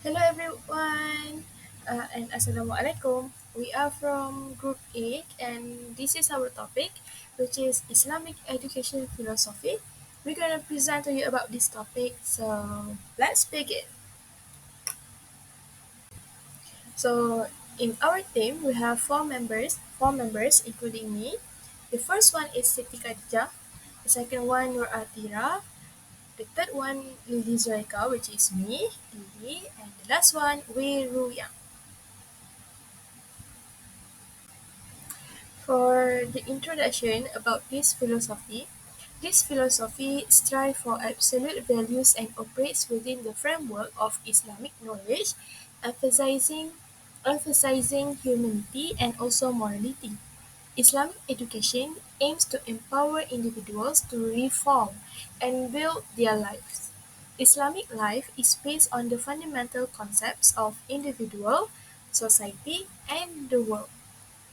Hello everyone and Assalamualaikum. We are from Group 8 and this is our topic which is Islamic education philosophy. We're going to present to you about this topic, so let's begin. So in our team we have four members including me. The first one is Siti Khadijah, the second one Nur Atira, the third one Lily Zoika, which is me, Lily, and the last one Wei Ru Yang. For the introduction about this philosophy strives for absolute values and operates within the framework of Islamic knowledge, emphasizing emphasizing humanity and also morality. Islamic education aims to empower individuals to reform and build their lives. Islamic life is based on the fundamental concepts of individual, society, and the world.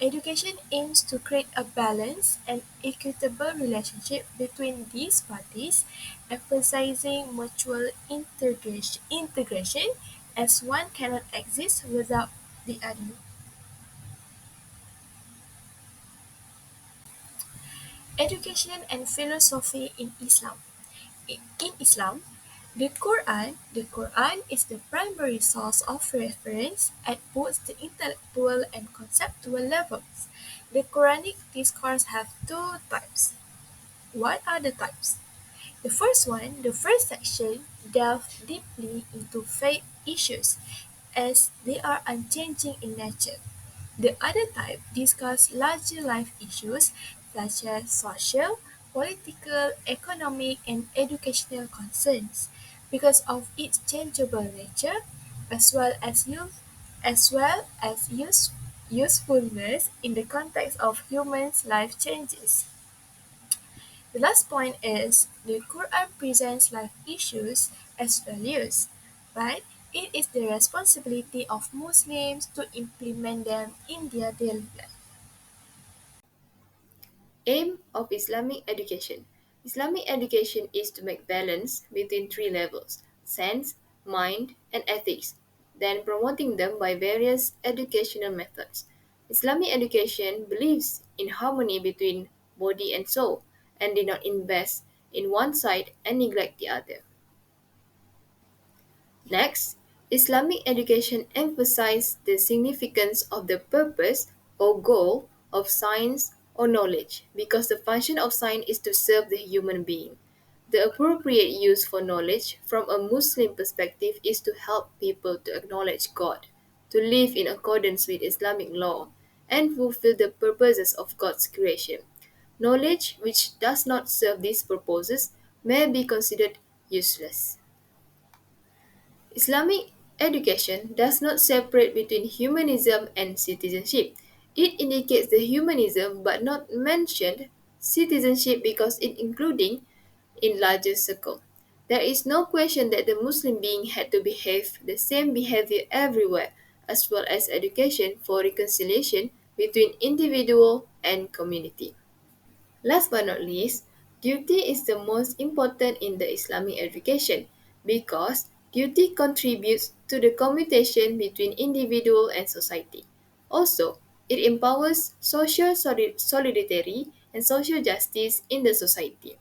Education aims to create a balanced and equitable relationship between these parties, emphasizing mutual integration as one cannot exist without the other. Education and philosophy in Islam. In Islam, the Quran is the primary source of reference at both the intellectual and conceptual levels. The Quranic discourse have two types. What are the types? The first section delves deeply into faith issues as they are unchanging in nature. The other type discuss larger life issues such as social, political, economic, and educational concerns because of its changeable nature as well as usefulness in the context of humans' life changes. The last point is the Quran presents life issues as values, but it is the responsibility of Muslims to implement them in their daily life. Aim of Islamic education. Islamic education is to make balance between three levels: sense, mind, and ethics, then promoting them by various educational methods. Islamic education believes in harmony between body and soul and did not invest in one side and neglect the other. Next, Islamic education emphasizes the significance of the purpose or goal of science or knowledge because the function of science is to serve the human being. The appropriate use for knowledge from a Muslim perspective is to help people to acknowledge God, to live in accordance with Islamic law, and fulfill the purposes of God's creation. Knowledge which does not serve these purposes may be considered useless. Islamic education does not separate between humanism and citizenship. It indicates the humanism but not mentioned citizenship because it including in larger circle. There is no question that the Muslim being had to behave the same behavior everywhere, as well as education for reconciliation between individual and community. Last but not least, duty is the most important in the Islamic education because duty contributes to the commutation between individual and society. Also, it empowers social solidarity and social justice in the society.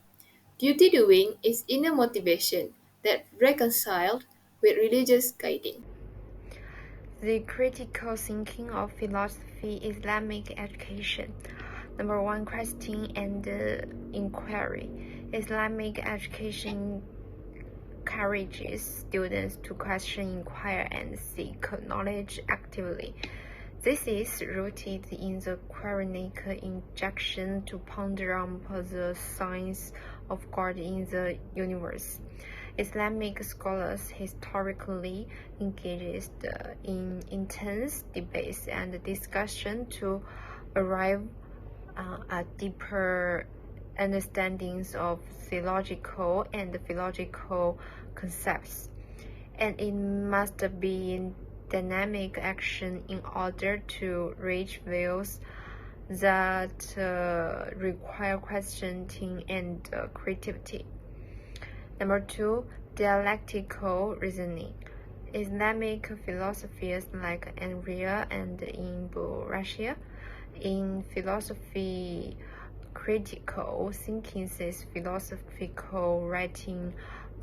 Duty doing is inner motivation that reconciled with religious guiding. The critical thinking of philosophy Islamic education. Number one, question and inquiry. Islamic education encourages students to question, inquire, and seek knowledge actively. This is rooted in the Quranic injunction to ponder on the signs of God in the universe. Islamic scholars historically engaged in intense debates and discussion to arrive at deeper understandings of theological and philosophical concepts, and it must be in dynamic action in order to reach views that require questioning and creativity. Number two, dialectical reasoning. Islamic philosophies like Enria and Ibn Rushd in philosophy critical thinking sets philosophical writing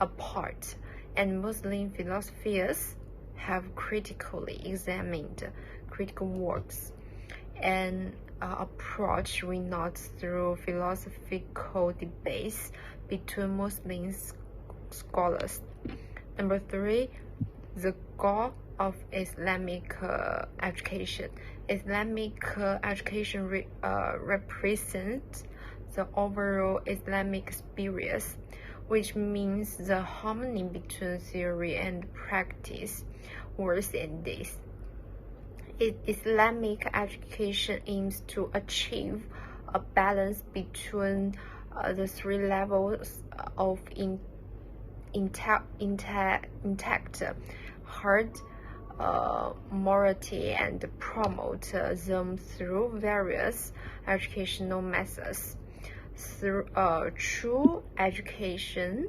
apart, and Muslim philosophers have critically examined critical works. An approach we note through philosophical debates between Muslim scholars. Number three, the goal of Islamic education. Islamic education represents the overall Islamic experience, which means the harmony between theory and practice, words and deeds. Islamic education aims to achieve a balance between the three levels of intact heart morality and promote them through various educational methods. Through true education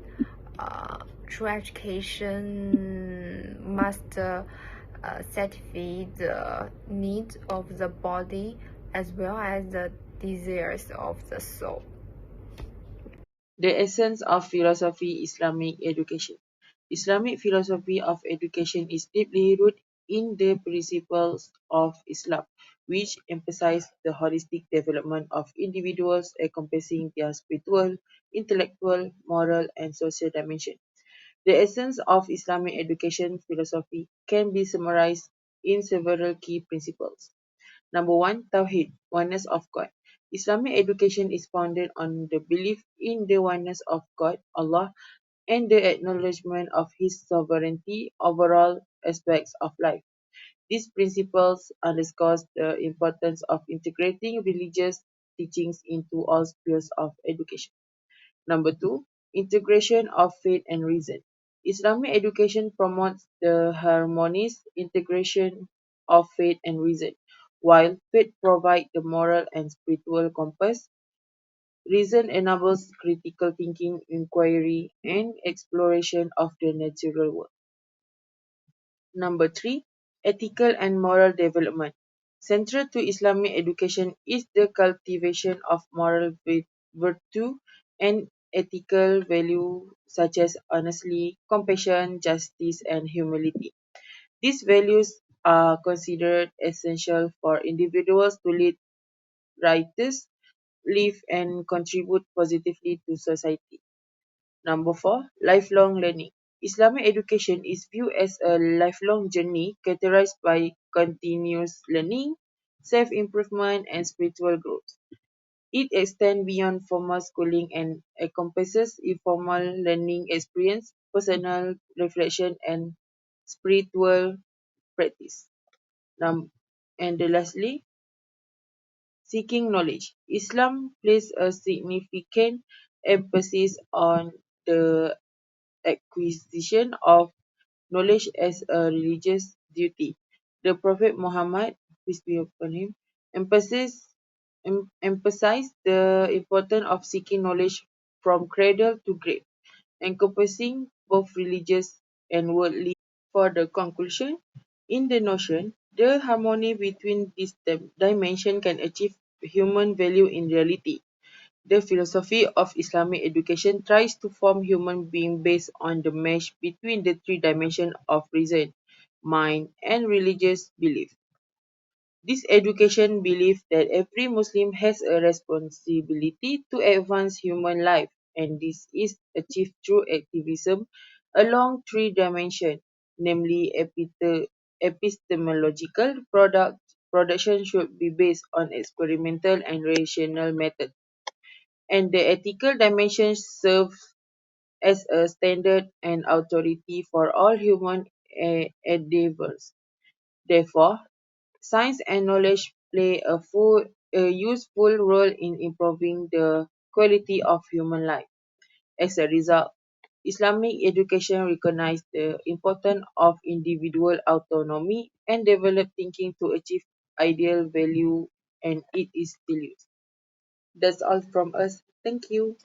must satisfy the needs of the body as well as the desires of the soul. The essence of philosophy Islamic education. Islamic philosophy of education is deeply rooted in the principles of Islam, which emphasize the holistic development of individuals encompassing their spiritual, intellectual, moral, and social dimension. The essence of Islamic education philosophy can be summarized in several key principles. Number one, Tawheed, oneness of God. Islamic education is founded on the belief in the oneness of God, Allah, and the acknowledgement of His sovereignty over all aspects of life. These principles underscores the importance of integrating religious teachings into all spheres of education. Number two, integration of faith and reason. Islamic education promotes the harmonious integration of faith and reason. While faith provides the moral and spiritual compass, reason enables critical thinking, inquiry, and exploration of the natural world. Number three, ethical and moral development. Central to Islamic education is the cultivation of moral virtue and ethical value such as honesty, compassion, justice, and humility. These values are considered essential for individuals to lead righteous live and contribute positively to society. Number four, lifelong learning. Islamic education is viewed as a lifelong journey characterized by continuous learning, self-improvement, and spiritual growth. It extends beyond formal schooling and encompasses informal learning experience, personal reflection, and spiritual practice. Num- and lastly, seeking knowledge. Islam places a significant emphasis on the acquisition of knowledge as a religious duty. The Prophet Muhammad, peace be upon him, emphasized the importance of seeking knowledge from cradle to grave, encompassing both religious and worldly. For the conclusion, in the notion, the harmony between these dimensions can achieve human value in reality. The philosophy of Islamic education tries to form human being based on the mesh between the three dimensions of reason, mind, and religious belief. This education believes that every Muslim has a responsibility to advance human life, and this is achieved through activism along three dimensions, namely epistemological production should be based on experimental and rational methods, and the ethical dimension serves as a standard and authority for all human endeavors. Therefore, science and knowledge play a useful role in improving the quality of human life. As a result, Islamic education recognizes the importance of individual autonomy and develop thinking to achieve ideal value, and it is still used. That's all from us. Thank you.